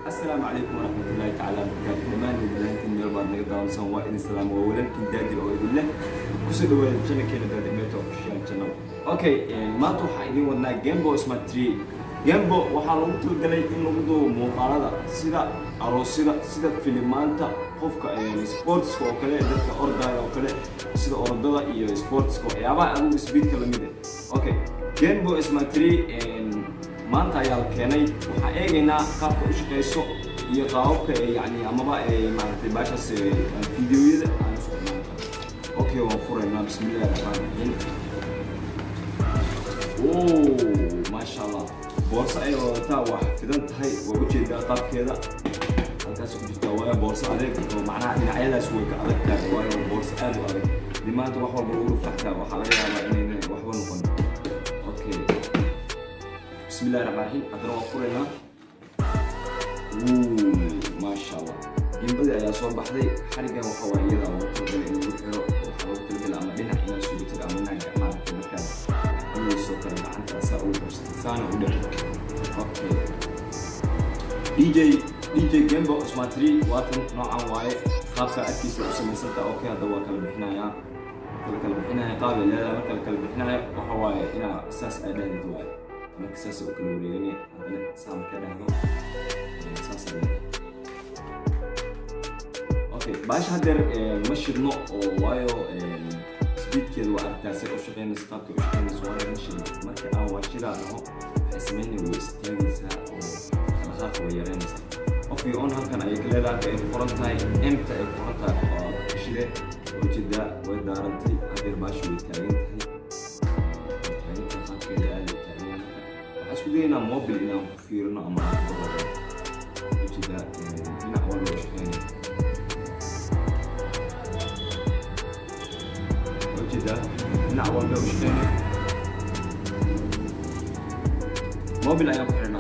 السلام عليكم ورحمة الله تعالى وبركاته. دمان ودلانكم ميل بعد نقدر نسوي واحد السلام وولدكم دادي أو يقول له كسر ولا جنك كنا دادي ميتو في الشام جنوا. أوكي ما توحى إني ونا جيمبو اسمه 3 جيمبو وحالهم تقولي إنه بدو مقارنة سيدا أو سيدا فيلمانتا qofka sports oo kale dadka ordaya oo kale sida orodada iyo sports ko yaaba anigu speed kala mid ah. Okay, Gamebo isma 3 maanta ayaa la keenay. Waxa eegaynaa qaabka u shaqeyso iyo qaabka yani amaba maaragtay baashas fiidiyoyada aan isticmaalo. Okay, waan furaynaa bismillaahir rahmaanir rahiim. Masha Allah, boorsa ay wadataa wax fidan tahay waa u jeedaa qaabkeeda. halkaas ku jirta waa boorsa adeeg oo macnaha dhinacyadaas way ka adag tahay waa boorsa aad u adag dimaanta wax walba ugu faxtaa waxa laga yaabaa inay waxba noqon. Okay, bismillaahir rahmaanir rahiim. hadana waan furaynaa. Masha Allah, gimbada ayaa soo baxday. xarigan waxa waa iyada oo talagalay in lagu xiro waxa lagu talagalay ama dhinac ina soo dhigto ama naga maaragtay markaas inuu soo kala gacanta saa ugu qabsataan u dhigto. Okay, DJ Gamebo isma 3 waatan noocan waaye qaabka adkiisa u samaysanta. Okay, hadda waa kala bixinayaa qaab leedahay. marka kala bixinayo waxa waaye ina saas ay dhahdid waaye marka saas oo kala wareeganay hadana saam ka dhahdo saas ay. Okay, baash hadeer ma shidno oo waayo speedkeedu waa aragtaasay u shaqeynaysa qaabka u shaqeynaysa waa ma shidno. marka aan waa shidaano waxay sameynaysaa way istaagaysaa oo dhaqaaqa way yareynaysaa. Okay, on halkan ay ka leedahay ay qoran tahay inta ay qoran tahay oo shide oo jida way daarantay hadeer baash way taagan tahay qaabkeeda aad u taagan. waxaan isku daynaa mobile inaan ku fiirino ama jida dhinac walba u shaqeynaya jida dhinac walba u shaqeynaya mobile ayaan ku xirnaa.